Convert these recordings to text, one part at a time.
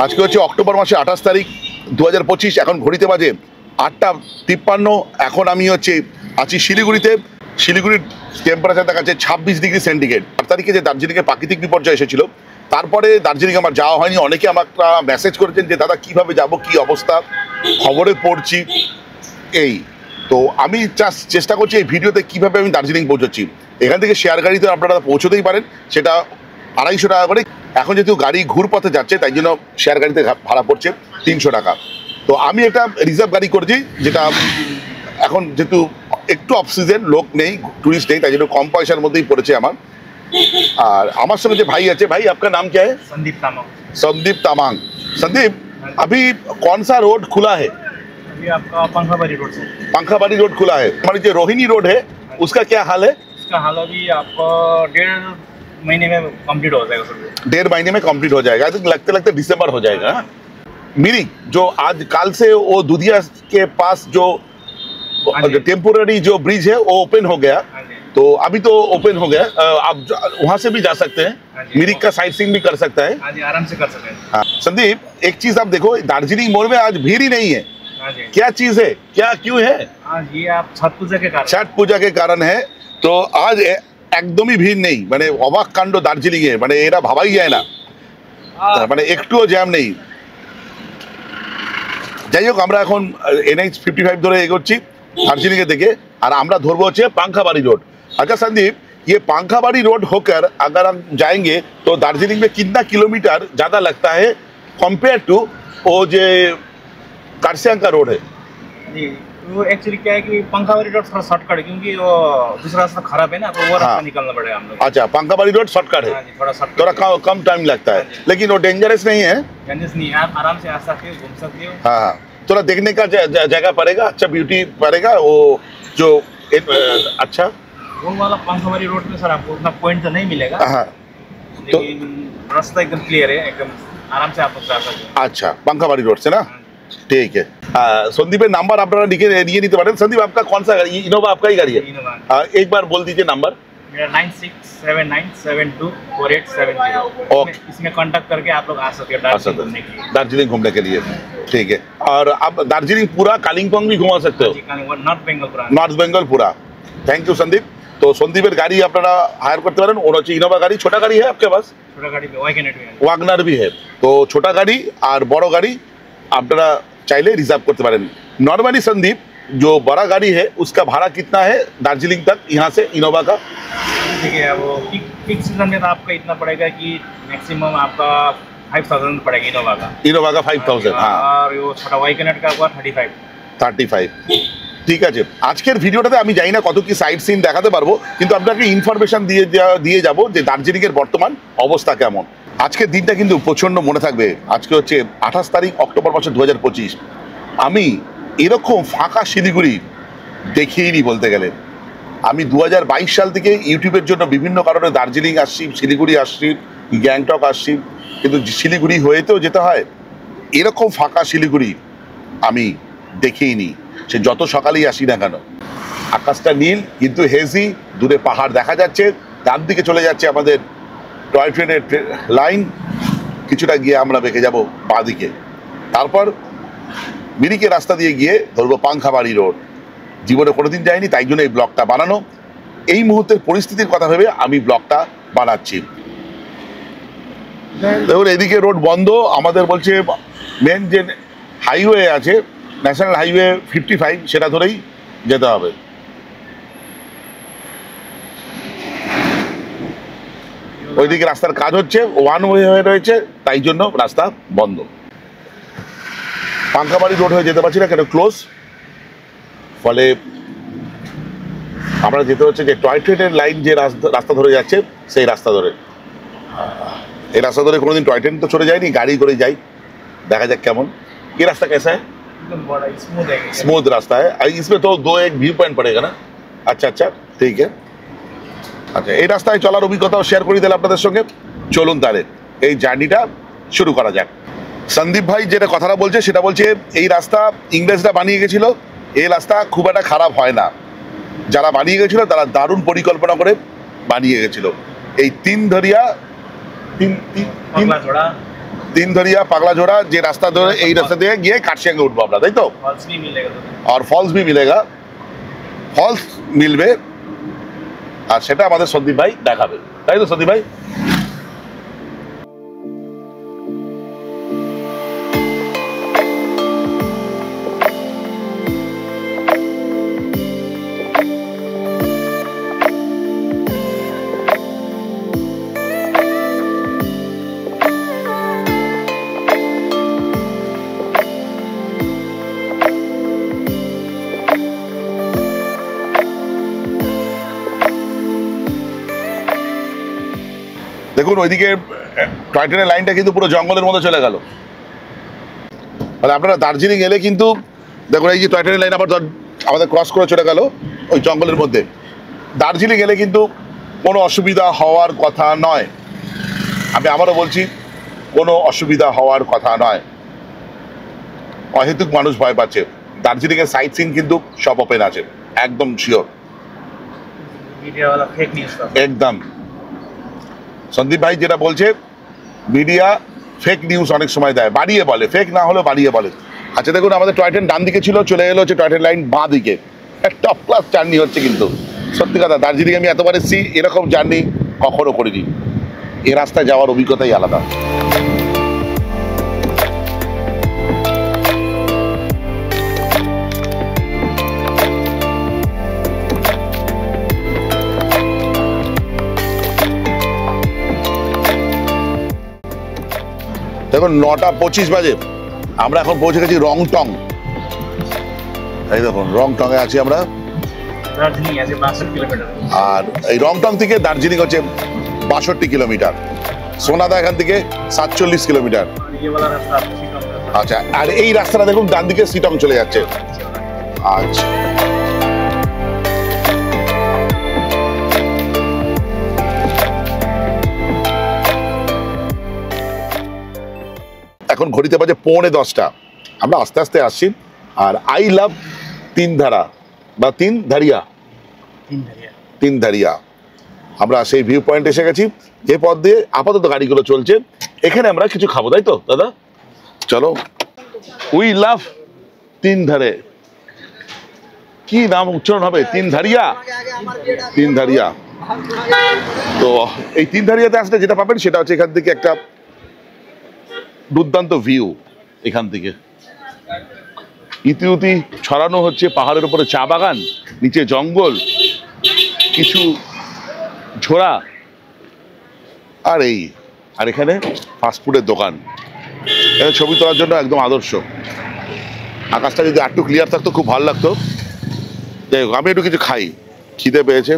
আজকে হচ্ছে অক্টোবর মাসে 28 তারিখ 2025। এখন ঘড়িতে বাজে 8:53। এখন আমি আছি শিলিগুড়িতে। শিলিগুড়ির টেম্পারেচার দেখাচ্ছে 26 ডিগ্রি সেন্টিগ্রেড। 8 তারিখে যে দার্জিলিংয়ে প্রাকৃতিক বিপর্যয় এসেছিল, তারপরে দার্জিলিং আমার যাওয়া হয়নি। অনেকে আমাকে মেসেজ করেছেন যে দাদা কীভাবে যাব, কী অবস্থা, খবরে পড়ছি এই। তো আমি চেষ্টা করছি এই ভিডিওতে কীভাবে আমি দার্জিলিং পৌঁছচ্ছি। এখান থেকে শেয়ার গাড়িতে আপনারা পৌঁছতেই পারেন, সেটা 250 টাকা করে। এখন যেহেতু গাড়ি ঘুরপথে যাচ্ছে, তাই জন্য শেয়ার গাড়িতে ভাড়া পড়ছে 300 টাকা। তো আমি একটা রিজার্ভ গাড়ি করেছি, যেটা এখন যেহেতু একটু অফ সিজন, লোক নেই, টুরিস্ট নেই, তাই জন্য কম পয়সার মধ্যেই পড়েছে আমার। আর আমার সঙ্গে যে ভাই আছে, ভাই আপনার नाम क्या है? संदीप तामांग। संदीप तामांग। संदीप, अभी कौन सा रोड खुला है? अभी आपका पंखाबाड़ी रोड से। पंखाबाड़ी रोड खुला है। हमारी जो रोहिणी रोड है उसका क्या हाल है? इसका हाल अभी आपको 1.5 महीने में कंप्लीट हो जाएगा सर। 1.5 महीने में कंप्लीट हो जाएगा। लगते लगते दिसंबर हो जाएगा। मिरिक जो आज काल से वो दुधिया के पास जो टेम्पोररी जो ब्रिज है वो ओपन हो गया, तो अभी तो ओपन हो गया। आप वहां से भी जा सकते हैं, मिरिक का साइट सीइंग भी कर सकता है। हाँ जी, आराम से कर सकते हैं। हाँ संदीप, एक चीज आप देखो, दार्जिलिंग मोड़ में आज भीड़ ही नहीं है। हाँ जी, क्या चीज है, क्या क्यों है? आज ये आप छठ पूजा के कारण। छठ पूजा के कारण है। तो आज একদমই ভিড় নেই, মানে অবাক কাণ্ড দার্জিলিং এ, মানে এরা ভাবাই যায় না, মানে একটুও জ্যাম নেই। যাই হোক, আমরা এখন NH 55 ধরে এগোচ্ছি दार्जिलिंग के दिखे, और আমরা ধরবো হচ্ছে পাংখাবাড়ি रोड। अच्छा संदीप, ये पांखाबाड़ी रोड होकर अगर हम जाएंगे तो दार्जिलिंग में कितना किलोमीटर ज़्यादा लगता है कंपेयर टू वो जो कारसियांग का रोड है? जी, वो एक्चुअली क्या है कि पंखाबाड़ी रोड थोड़ा शॉर्टकट है, क्योंकि वो दूसरा रास्ता खराब है ना, तो वो रास्ता निकलना पड़ेगा हम लोग। अच्छा, पांखाबाड़ी रोड शॉर्टकट है। हाँ जी, थोड़ा शॉर्टकट, थोड़ा कम टाइम लगता है, लेकिन वो डेंजरस नहीं है। डेंजरस नहीं है, आप आराम से आ सकते हो, घूम सकते हो। हाँ हाँ, थोड़ा देखने का जगह पड़ेगा, अच्छा ब्यूटी पड़ेगा वो जो अच्छा। वो वाला पंखाबाड़ी रोड में सर आपको उतना पॉइंट तो नहीं मिलेगा, हाँ, लेकिन रास्ता एकदम क्लियर है, एकदम आराम से आप लोग जा सकते हो। अच्छा, पंखाबाड़ी रोड से ना, ठीक है। संदीप नंबर आपका निये नहीं पारें। संदीप, आपका कौन सा गाड़ी? इनोवा आपका ही गाड़ी है? इनोवा। एक बार बोल दीजिए नंबर। मेरा 9679724870। इसमें कांटेक्ट करके आप लोग आ सकते हो दार्जिलिंग घूमने के लिए। ठीक है, और आप दार्जिलिंग पूरा कालिम्पोंग भी घुमा सकते हो? नॉर्थ बेंगल पूरा। नॉर्थ बेंगल पूरा। Thank you Sandeep. तो संदीपेर गाड़ी আপনারা हायर करते पारेन। ওর হচ্ছে ইনোভা গাড়ি। छोटा गाड़ी है आपके पास? छोटा गाड़ी में ওয়াগনার भी है। तो छोटा गाड़ी और बड़ो गाड़ी আপনারা चाइले रिजर्व करते पारेन। नॉर्मली संदीप, जो बड़ा गाड़ी है उसका भाड़ा कितना है दार्जिलिंग तक यहाँ से इनोवा का? ठीक है, वो पीक सीजन में तो आपका इतना पड़ेगा कि मैक्सिमम आपका 5000 पड़ेगा इनोवा का। इनोवा का 5000। हाँ, और वो छोटा वाइकनेट का हुआ 35। ঠিক আছে, আজকের ভিডিওটাতে আমি জানি না কত কি সাইট সিন দেখাতে পারবো, কিন্তু আপনাকে ইনফরমেশন দিয়ে যাব যে দার্জিলিংয়ের বর্তমান অবস্থা কেমন। আজকের দিনটা কিন্তু প্রচণ্ড মনে থাকবে। আজকে হচ্ছে 28 তারিখ অক্টোবর মাসের 2025। আমি এরকম ফাঁকা শিলিগুড়ি দেখিনি বলতে গেলে। আমি 2022 সাল থেকে ইউটিউবের জন্য বিভিন্ন কারণে দার্জিলিং আসছি, শিলিগুড়ি আসছি, গ্যাংটক আসছি, কিন্তু শিলিগুড়ি হয়েতেও যেতে হয়। এরকম ফাঁকা শিলিগুড়ি আমি দেখিনি, সে যত সকালেই আসি না কেন। আকাশটা নীল কিন্তু হেজি, দূরে পাহাড় দেখা যাচ্ছে, ডান দিকে চলে যাচ্ছে আমাদের টয় ট্রেনের লাইন। কিছুটা গিয়ে আমরা বেঁকে যাব বাঁ দিকে, তারপর মিরিকের রাস্তা দিয়ে গিয়ে ধরবো পাংখাবাড়ি রোড। জীবনে কোনোদিন যাইনি, তাই জন্য এই ব্লগটা বানানো। এই মুহূর্তের পরিস্থিতির কথা ভেবে আমি ব্লগটা বানাচ্ছি। দেখুন, এদিকে রোড বন্ধ। আমাদের বলছে মেন যে হাইওয়ে আছে, ন্যাশনাল হাইওয়ে 55, সেটা ধরেই যেতে হবে। ওইদিকে রাস্তার কাজ হচ্ছে, ওয়ান ওয়ে হয়ে রয়েছে, তাই জন্য রাস্তা বন্ধ। পাংখাবাড়ি রোড হয়ে যেতে পারছি না, কেন ক্লোজ। ফলে আমরা যেতে হচ্ছে যে টয় ট্রেনের লাইন যে রাস্তা ধরে যাচ্ছে সেই রাস্তা ধরে। এই রাস্তা ধরে কোনোদিন টয় ট্রেন তো চলে যায়নি, গাড়ি করে যাই, দেখা যাক কেমন। ये रास्ता कैसा है? एकदम बड़ा स्मूथ है। स्मूथ रास्ता है। इसमें तो 2-1 व्यू पॉइंट पड़ेगा ना? अच्छा, ठीक है। আচ্ছা, এই রাস্তায় চলার অভিজ্ঞতাও শেয়ার করে দিলাম আপনাদের সঙ্গে। চলুন তাহলে এই জার্নিটা শুরু করা যাক। সন্দীপ ভাই যেটা কথাটা বলছে সেটা বলছে এই রাস্তা ইংরেজরা বানিয়ে গেছিল। এই রাস্তা খুব একটা খারাপ হয় না। যারা বানিয়ে গেছিল তারা দারুণ পরিকল্পনা করে বানিয়ে গেছিল। এই তিন তিনধরিয়া পাগলাঝোড়া যে রাস্তা ধরে এই রাস্তা দিয়ে গিয়ে কার্শিয়াঙ্গে উঠবো আমরা, তাই তো? फॉल्स भी मिलेगा तो আর ফলস ভি মিলেগা, ফলস মিলবে, আর সেটা আমাদের সন্দীপ ভাই দেখাবে, তাই তো সন্দীপ ভাই? দেখুন ওইদিকে টয় ট্রেনের লাইনটা কিন্তু পুরো জঙ্গলের মধ্যে চলে গেল। মানে আপনারা দার্জিলিং এলে কিন্তু দেখুন এই যে টয় ট্রেনের লাইন আবার আমাদের ক্রস করে চলে গেল ওই জঙ্গলের মধ্যে। দার্জিলিং এলে কিন্তু কোনো অসুবিধা হওয়ার কথা নয়, আমি আবারও বলছি কোনো অসুবিধা হওয়ার কথা নয়। অহেতুক মানুষ ভয় পাচ্ছে, দার্জিলিংয়ের সাইট সিন কিন্তু সব ওপেন আছে, একদম শিওর, मीडिया वाला फेक न्यूज़ था। একদম। সন্দীপ ভাই যেটা বলছে মিডিয়া ফেক নিউজ অনেক সময় দেয়, বাড়িয়ে বলে, ফেক না হলেও বাড়িয়ে বলে। আচ্ছা দেখুন আমাদের টয় ট্রেন ডান দিকে ছিল, চলে এলো হচ্ছে টয় ট্রেন লাইন বাঁ দিকে, টপ ক্লাস জার্নি হচ্ছে। কিন্তু সত্যি কথা দার্জিলিং আমি এতবার এসেছি, এরকম জার্নি কখনো করিনি, এ রাস্তায় যাওয়ার অভিজ্ঞতাই আলাদা। দেখুন 9:25 বাজে, আমরা এখন পৌঁছে গেছি রংটং। এই দেখুন রংটংয়ে আছি আমরা, दार्जिलिंग यहाँ से 62 किलोमीटर। আর এই রংটং থেকে দার্জিলিং হচ্ছে 62 কিলোমিটার, সোনাদা এখান থেকে 47 কিলোমিটার। और ये वाला रास्ता आपको सीधा होगा। আচ্ছা, আর এই রাস্তাটা দেখুন ডান দিকে সিটং চলে যাচ্ছে। আচ্ছা এখন ঘড়িতে বাজে 9:45, আমরা আস্তে আস্তে আসছি। আর আই লাভ তিনধারা বা তিনধারিয়া, তিনধারিয়া, আমরা সেই ভিউ পয়েন্ট এসে গেছি। যে পথ দিয়ে আপাতত গাড়িগুলো চলছে, এখানে আমরা কিছু খাবো, তাই তো দাদা? চলো, উই লাভ তিনধারে, কি নাম উচ্চারণ হবে? তিনধারিয়া, তিনধারিয়া। তো এই তিনধারিয়াতে আসলে যেটা পাবেন সেটা হচ্ছে এখান থেকে একটা দুর্দান্ত ভিউ, এখান থেকে ইতিউতি ছড়ানো হচ্ছে পাহাড়ের উপরে চা বাগান, নিচে জঙ্গল, কিছু ঝোড়া, আর এই আর এখানে ফাস্টফুডের দোকান। এখানে ছবি তোলার জন্য একদম আদর্শ। আকাশটা যদি একটু ক্লিয়ার থাকতো খুব ভালো লাগতো। যাই হোক, আমি একটু কিছু খাই, খিদে পেয়েছে।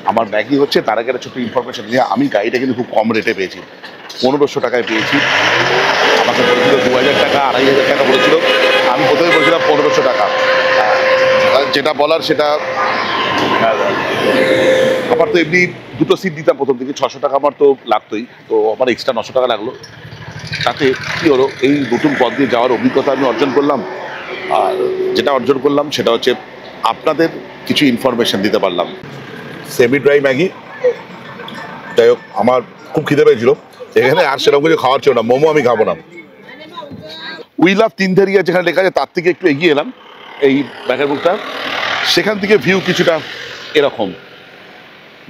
আমার ম্যাগি হচ্ছে, তার আগে একটা ছোট্ট ইনফরমেশন নিয়ে, আমি গাড়িটা কিন্তু খুব কম রেটে পেয়েছি, 1500 টাকায় পেয়েছি। আমাকে বলেছিল 2000 টাকা, 2500 টাকা বলেছিল, আমি প্রথমে বলেছিলাম 1500 টাকা। যেটা বলার সেটা, আমার তো এমনি দুটো সিট দিতাম প্রথম থেকে, 600 টাকা আমার তো লাগতোই, তো আমার এক্সট্রা 900 টাকা লাগলো। তাতে কী হলো, এই নতুন পথ দিয়ে যাওয়ার অভিজ্ঞতা আমি অর্জন করলাম। আর যেটা অর্জন করলাম সেটা হচ্ছে আপনাদের কিছু ইনফরমেশন দিতে পারলাম। সেমি ড্রাই ম্যাগি, যাই হোক আমার খুব খিদে পেয়েছিল। এখানে আর সেরকম কিছু খাওয়ার ছিল না, মোমো আমি খাবো না। উই লাভ তিনধারিয়া যেখানে লেখা আছে তার থেকে একটু এগিয়ে এলাম, এই ব্যাকের বুকটা, সেখান থেকে ভিউ কিছুটা এরকম।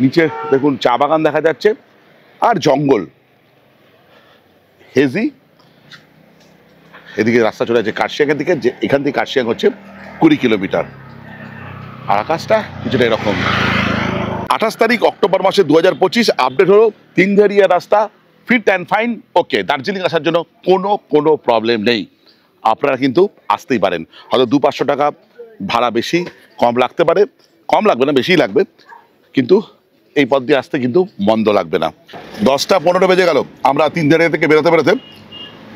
নিচে দেখুন চা বাগান দেখা যাচ্ছে আর জঙ্গল, হেজি। এদিকে রাস্তা চলে যাচ্ছে কার্শিয়াংয়ের দিকে, যে এখান থেকে কার্শিয়াং হচ্ছে 20 কিলোমিটার। আর আকাশটা কিছুটা এরকম। 28 তারিখ অক্টোবর মাসে 2025 আপডেট হলো তিনধারিয়া রাস্তা ফিট অ্যান্ড ফাইন, ওকে। দার্জিলিং আসার জন্য কোনো প্রবলেম নেই, আপনারা কিন্তু আসতেই পারেন। হয়তো 200-500 টাকা ভাড়া বেশি কম লাগতে পারে, কম লাগবে না, বেশিই লাগবে, কিন্তু এই পথ দিয়ে আসতে কিন্তু মন্দ লাগবে না। 10টা 15 বেজে গেল, আমরা তিনধারিয়া থেকে বেরোতে বেরোতে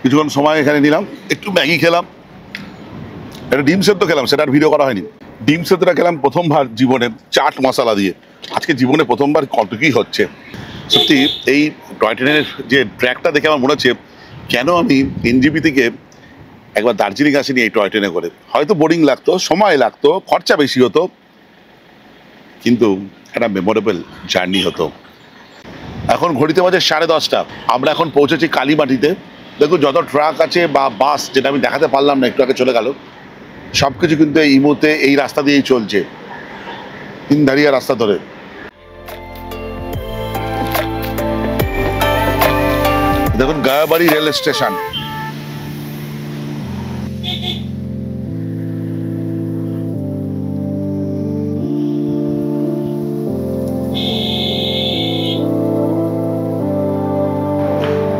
কিছুক্ষণ সময় এখানে নিলাম, একটু ম্যাগি খেলাম, একটা ডিম সেদ্ধ খেলাম, সেটা আর ভিডিও করা হয়নি। ডিম সেদ্ধটা খেলাম প্রথমবার জীবনে চাট মশলা দিয়ে, আজকে জীবনে প্রথমবার কত কী হচ্ছে। সত্যি এই টয় ট্রেনের যে ট্র্যাকটা দেখে আমার মনে হচ্ছে কেন আমি এনজিপি থেকে একবার দার্জিলিং আসিনি এই টয় ট্রেনে করে। হয়তো বোরিং লাগতো, সময় লাগতো, খরচা বেশি হতো, কিন্তু একটা মেমোরেবল জার্নি হতো। এখন ঘড়িতে বাজে 10:30, আমরা এখন পৌঁছেছি কালীমাটিতে। দেখুন যত ট্রাক আছে বা বাস, যেটা আমি দেখাতে পারলাম না, একটু আগে চলে গেল, সব কিছু কিন্তু এই মুহূর্তে এই রাস্তা দিয়েই চলছে, তিনধারিয়া রাস্তা ধরে। দেখুন গায়াবাড়ি রেল স্টেশন।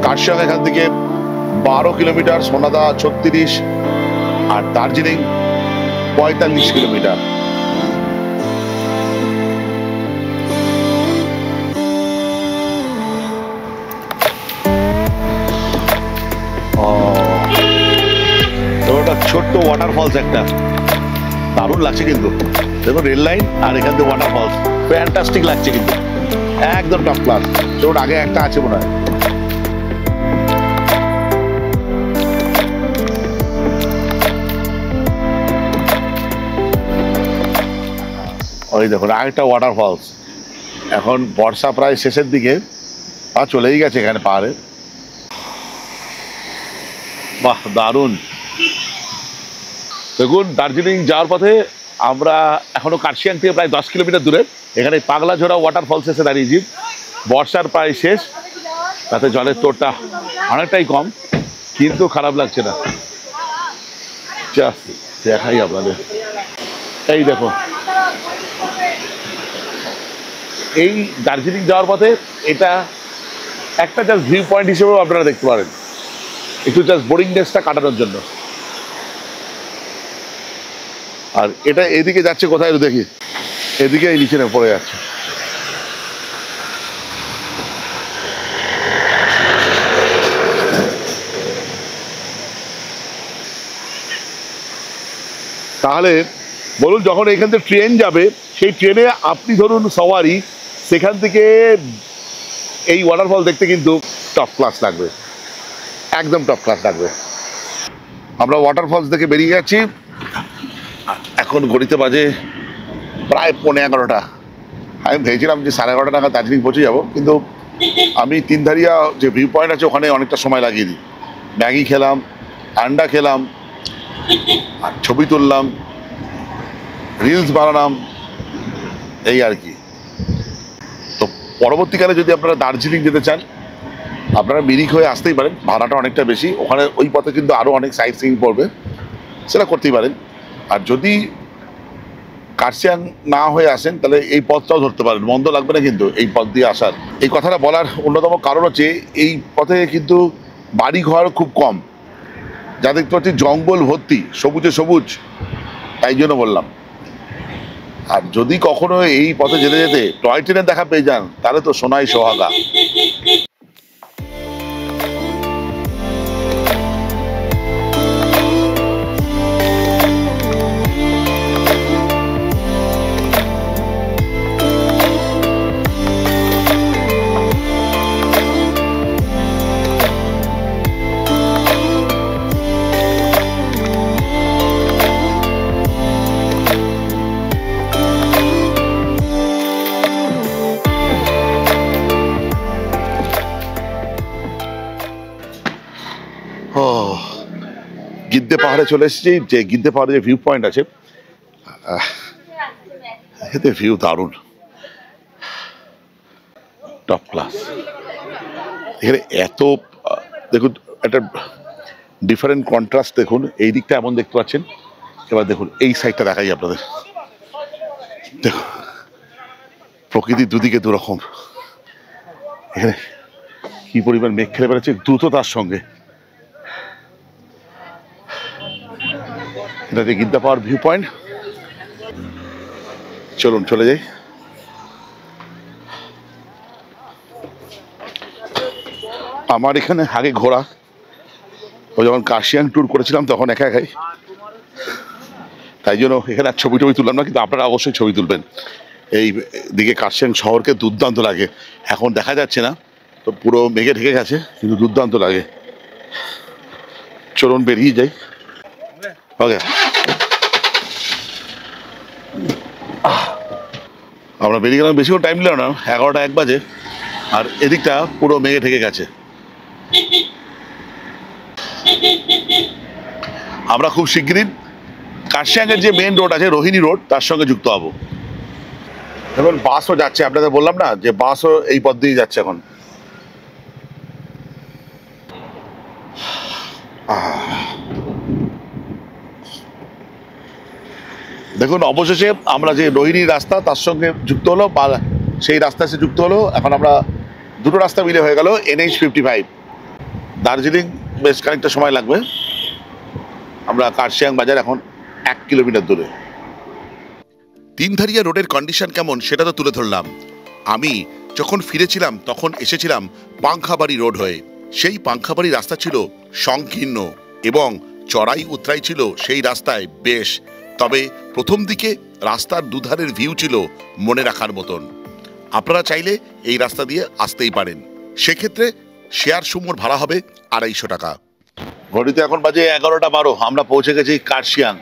কার্শিয়াং এখান থেকে 12 কিলোমিটার, সোনাদা 36, আর দার্জিলিং 45 কিলোমিটার। ওটা ছোট্ট ওয়াটারফলস একটা, দারুণ লাগছে কিন্তু। দেখুন রেল লাইন আর এখান থেকে ওয়াটারফলস, ফ্যান্টাস্টিক লাগছে কিন্তু, একদম টপ ক্লাস। ওর আগে একটা আছে মনে হয়। ওই দেখুন আরেকটা ওয়াটারফলস। এখন বর্ষা প্রায় শেষের দিকে, আর চলেই গেছে এখানে পাহাড়ে। বাহ দারুণ। দেখুন দার্জিলিং যাওয়ার পথে আমরা এখনো কার্শিয়াং থেকে প্রায় 10 কিলোমিটার দূরে এখানে পাগলাঝোড়া ওয়াটারফলস এসে দাঁড়িয়েছি। বর্ষার প্রায় শেষ, তাতে জলের তোড়টা অনেকটাই কম, কিন্তু খারাপ লাগছে না। জাস্ট দেখাই আপনাদের, এই দেখো, এই দার্জিলিং যাওয়ার পথে এটা একটা জাস্ট ভিউ পয়েন্ট হিসেবেও আপনারা দেখতে পারেন, একটু জাস্ট বোরিং ডেসটা কাটানোর জন্য। আর এটা এদিকে যাচ্ছে কোথায় দেখি, এদিকে এই নিচে পড়ে যাচ্ছে। তাহলে বলুন, যখন এখান থেকে ট্রেন যাবে, সেই ট্রেনে আপনি ধরুন সওয়ারি, সেখান থেকে এই ওয়াটারফল দেখতে কিন্তু টপ ক্লাস লাগবে, একদম টপ ক্লাস লাগবে। আমরা ওয়াটারফলস দেখে বেরিয়ে যাচ্ছি। এখন ঘড়িতে বাজে প্রায় 11:15। আমি ভেবেছিলাম যে 11:30 নাগাদ দার্জিলিং পৌঁছে যাবো, কিন্তু আমি তিনধারিয়া যে ভিউ পয়েন্ট আছে ওখানে অনেকটা সময় লাগিয়ে দিই। ম্যাগি খেলাম, আন্ডা খেলাম, আর ছবি তুললাম, রিলস বানালাম, এই আর কি। তো পরবর্তীকালে যদি আপনারা দার্জিলিং যেতে চান, আপনারা মিরিক হয়ে আসতেই পারেন, ভাড়াটা অনেকটা বেশি। ওখানে ওই পথে কিন্তু আরও অনেক সাইট সিইং পড়বে, সেটা করতেই পারেন। আর যদি কার্শিয়াং না হয়ে আসেন, তাহলে এই পথটাও ধরতে পারেন, মন্দ লাগবে না কিন্তু এই পথ দিয়ে আসার। এই কথাটা বলার অন্যতম কারণ হচ্ছে এই পথে কিন্তু বাড়ি ঘর খুব কম, যা দেখতে পাচ্ছি জঙ্গল ভর্তি, সবুজে সবুজ, তাই জন্য বললাম। আর যদি কখনো এই পথে যেতে যেতে টয় ট্রেনের দেখা পেয়ে যান, তাহলে তো সোনাই সোহাগা। গিদ্দে পাহাড়ে চলে এসেছি। যে গিদ্দে পাহাড়ে যে ভিউ পয়েন্ট আছে, এতে ভিউ দারুণ, টপ ক্লাস। এখানে এত দেখুন একটা ডিফারেন্ট কন্ট্রাস্ট দেখুন। এই দিকটা এমন দেখতে পাচ্ছেন, এবার দেখুন এই সাইডটা দেখাই আপনাদের। দেখুন প্রকৃতির দুদিকে দুরকম। এখানে কি পরিমাণ মেঘ খেলে বেড়াচ্ছে দ্রুততার সঙ্গে। এটা যে গিদ্দা পাহাড় ভিউ পয়েন্ট। চলুন চলে যাই। আমার এখানে আগে ঘোরা, ও যখন কার্শিয়াং ট্যুর করেছিলাম তখন একা একাই, তাই জন্য এখানে আর ছবি টবি তুললাম না, কিন্তু আপনারা অবশ্যই ছবি তুলবেন। এই দিকে কার্শিয়াং শহরকে দুর্দান্ত লাগে। এখন দেখা যাচ্ছে না, তো পুরো মেঘে ঢেকে গেছে, কিন্তু দুর্দান্ত লাগে। চলুন বেরিয়ে যাই। ওকে, আমরা বেরিয়ে গেলাম, বেশিক্ষণ টাইম নিলাম না, 11টা 1 বাজে। আর এদিকটা পুরো মেঘে ঢেকে গেছে। আমরা খুব শিগগিরই কার্শিয়াংয়ের যে মেন রোড আছে রোহিণী রোড তার সঙ্গে যুক্ত হব। এখন বাসও যাচ্ছে, আপনাদের বললাম না যে বাসও এই পথ দিয়ে যাচ্ছে এখন। দেখুন অবশেষে আমরা যে রোহিণী রাস্তা তার সঙ্গে যুক্ত হলো, বা সেই রাস্তা এসে যুক্ত হলো। এখন আমরা দুটো রাস্তা মিলে হয়ে গেল NH55। দার্জিলিং বেশ খানিকটা সময় লাগবে। আমরা কার্শিয়াং বাজার এখন 1 কিলোমিটার দূরে। তিনধারিয়া রোডের কন্ডিশন কেমন সেটা তো তুলে ধরলাম। আমি যখন ফিরেছিলাম তখন এসেছিলাম পাংখাবাড়ি রোড হয়ে। সেই পাংখাবাড়ি রাস্তা ছিল সংকীর্ণ এবং চড়াই উতরাই ছিল সেই রাস্তায় বেশ। তবে প্রথম দিকে রাস্তার দুধারের ভিউ ছিল মনে রাখার মতন। আপনারা চাইলে এই রাস্তা দিয়ে আসতেই পারেন। সেক্ষেত্রে শেয়ার সুমোর ভাড়া হবে 250 টাকা। ঘড়িতে এখন বাজে 11টা 12। আমরা পৌঁছে গেছি কার্শিয়াং।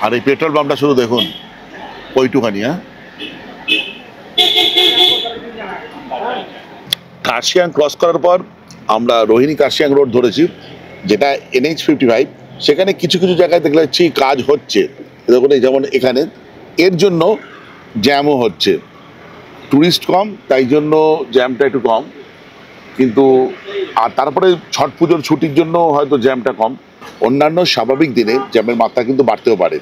আর এই পেট্রোল পাম্পটা শুধু দেখুন, ওইটুখানি। কার্শিয়াং ক্রস করার পর আমরা রোহিণী কার্শিয়াং রোড ধরেছি, যেটা NH55। সেখানে কিছু কিছু জায়গায় দেখলে যাচ্ছি কাজ হচ্ছে, দেখুন যেমন এখানে। এর জন্য জ্যামও হচ্ছে, টুরিস্ট কম, তাই জন্য জ্যামটা একটু কম। কিন্তু আর তারপরে ছট পুজোর ছুটির জন্য হয়তো জ্যামটা কম। অন্যান্য স্বাভাবিক দিনে জ্যামের মাত্রা কিন্তু বাড়তেও পারে।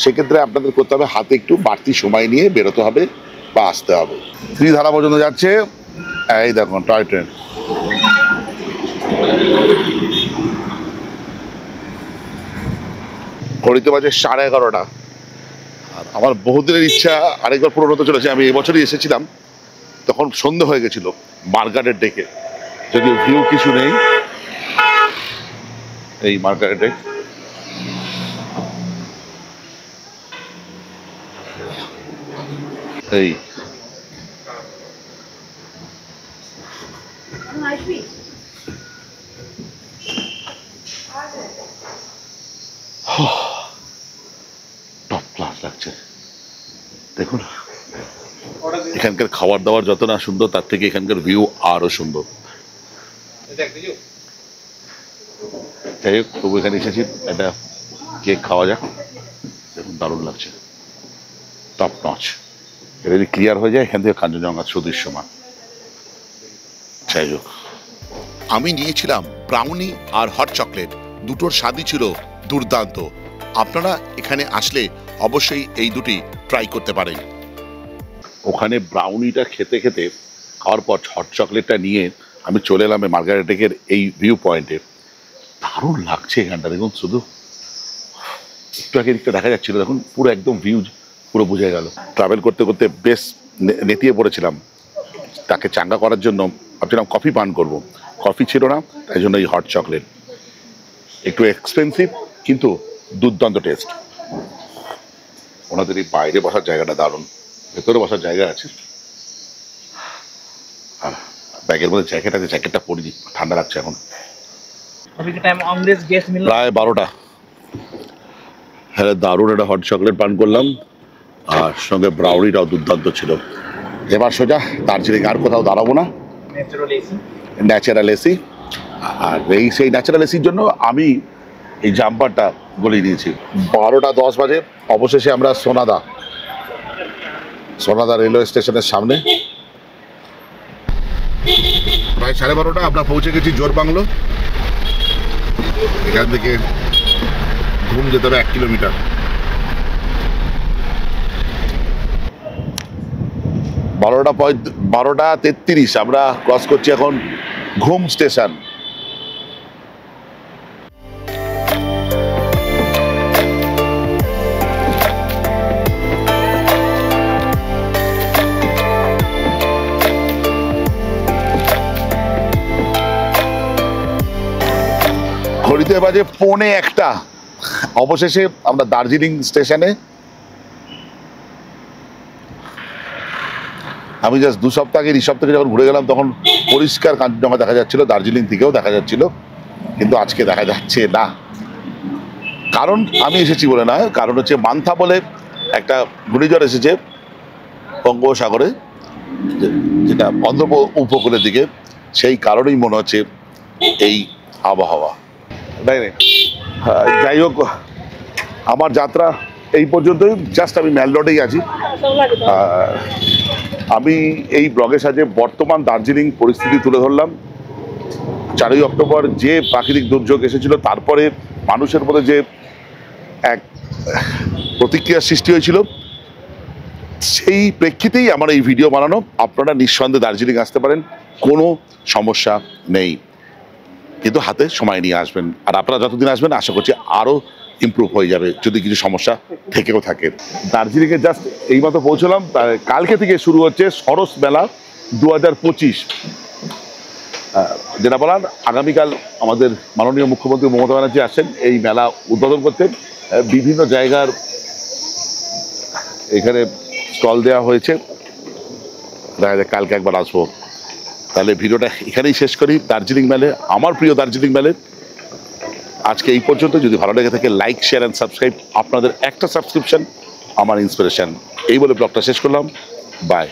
সেক্ষেত্রে আপনাদের করতে হবে হাতে একটু বাড়তি সময় নিয়ে বেরোতে হবে বা আসতে হবে। ত্রিধারা পর্যন্ত যাচ্ছে, এই দেখুন টয় ট্রেন। ঘড়িতে বাজে 11:30। আর আমার বহুদিনের ইচ্ছা আরেকবার পূরণ হতে চলেছে। আমি এবছরই এসেছিলাম, তখন সন্ধে হয়ে গেছিল মার্গারেট ডেকে, যদিও ভিউ কিছু নেই। এই মার্গারেট ডেক, এই টপ ক্লাস লাগছে। দেখুন এখানকার খাবার দাবার যত না সুন্দর, তার থেকে এখানকার ভিউ আরো সুন্দর। যাই হোক, তবু এখানে এসেছি, একটা কেক খাওয়া যাক। দেখুন দারুণ লাগছে, টপ নচ। এটা যদি ক্লিয়ার হয়ে যায় এখান থেকে কাঞ্চনজঙ্ঘা সুদৃশ্যমান। যাই হোক, আমি নিয়েছিলাম ব্রাউনি আর হট চকলেট, দুটোর স্বাদই ছিল দুর্দান্ত। আপনারা এখানে আসলে অবশ্যই এই দুটি ট্রাই করতে পারেন। ওখানে ব্রাউনিটা খেতে খেতে খাওয়ার পর হট চকলেটটা নিয়ে আমি চলে এলাম মার্গারেট ডেকের এই ভিউ পয়েন্টে। দারুণ লাগছে এখানটা, দেখুন শুধু একটু আগে দিকটা দেখা যাচ্ছিল, দেখুন পুরো একদম ভিউ পুরো বোঝা গেল। ট্রাভেল করতে করতে বেশ নেতিয়ে পড়েছিলাম। তাকে চাঙ্গা করার জন্য ভাবছিলাম কফি পান করব, কফি ছিল না, তাই জন্য এই হট চকলেট। একটু এক্সপেন্সিভ কিন্তু দুর্দান্ত টেস্ট। ওনাদের এই বাইরে বসার জায়গাটা দারুণ, ভেতরে বসার জায়গা আছে। আর ব্যাগের মধ্যে জ্যাকেট আছে, জ্যাকেটটা পরে দিই, ঠান্ডা লাগছে এখন। প্রায় 12টা। হ্যাঁ, দারুণ একটা হট চকলেট পান করলাম, আর সঙ্গে ব্রাউনিটাও দুর্দান্ত ছিল। এবার সোজা দার্জিলিং, আর কোথাও দাঁড়াবো না। Natural AC. আর এই সেই ন্যাচারাল এসির জন্য আমি এই জাম্পারটা গলিয়ে নিয়েছি। 12:10 বাজে অবশেষে আমরা সোনাদা রেলওয়ে স্টেশনের সামনে। প্রায় 12:30 আমরা পৌঁছে গেছি জোর বাংলো। এখান থেকে ঘুম যেতে হবে 1 কিলোমিটার। 12:33 আমরা ক্রস করছি এখন ঘুম স্টেশন। ঘড়িতে বাজে 1:45। অবশেষে আমরা দার্জিলিং স্টেশনে। আমি জাস্ট 2 সপ্তাহ আগে, এই সপ্তাহে যখন ঘুরে গেলাম তখন পরিষ্কার কাঞ্চনজঙ্ঘা দেখা যাচ্ছিল, দার্জিলিং থেকেও দেখা যাচ্ছিল, কিন্তু আজকে দেখা যাচ্ছে না। কারণ আমি এসেছি বলে না, কারণ হচ্ছে মান্থা বলে একটা ঘূর্ণিঝড় এসেছে বঙ্গোপসাগরে, যেটা অন্ধ্র উপকূলের দিকে। সেই কারণেই মনে হচ্ছে এই আবহাওয়া, তাই না? যাই হোক, আমার যাত্রা এই পর্যন্তই। জাস্ট আমি ম্যাল রোডেই আছি। আমি এই ব্লগের সাথে বর্তমান দার্জিলিং পরিস্থিতি তুলে ধরলাম। 4ই অক্টোবর যে প্রাকৃতিক দুর্যোগ এসেছিল, তারপরে মানুষের মধ্যে যে এক প্রতিক্রিয়ার সৃষ্টি হয়েছিল, সেই প্রেক্ষিতেই আমার এই ভিডিও বানানো। আপনারা নিঃসন্দেহে দার্জিলিং আসতে পারেন, কোনো সমস্যা নেই, কিন্তু হাতে সময় নিয়ে আসবেন। আর আপনারা যতদিন আসবেন আশা করছি আরও ইমপ্রুভ হয়ে যাবে, যদি কিছু সমস্যা থেকেও থাকে। দার্জিলিংয়ে জাস্ট এইমাত্র পৌঁছলাম। কালকে থেকে শুরু হচ্ছে সরস মেলা 2025। যেটা বলার, আগামীকাল আমাদের মাননীয় মুখ্যমন্ত্রী মমতা ব্যানার্জি আসছেন এই মেলা উদ্বোধন করতে। বিভিন্ন জায়গার এখানে স্টল দেওয়া হয়েছে, দেখা যায় কালকে একবার আসবো। তাহলে ভিডিওটা এখানেই শেষ করি। দার্জিলিং মেলে, আমার প্রিয় দার্জিলিং মেলে আজকে এই পর্যন্ত। যদি ভালো লেগে থাকে লাইক, শেয়ার অ্যান্ড সাবস্ক্রাইব। আপনাদের একটা সাবস্ক্রিপশন আমার ইন্সপিরেশন। এই বলে ব্লগটা শেষ করলাম। বাই।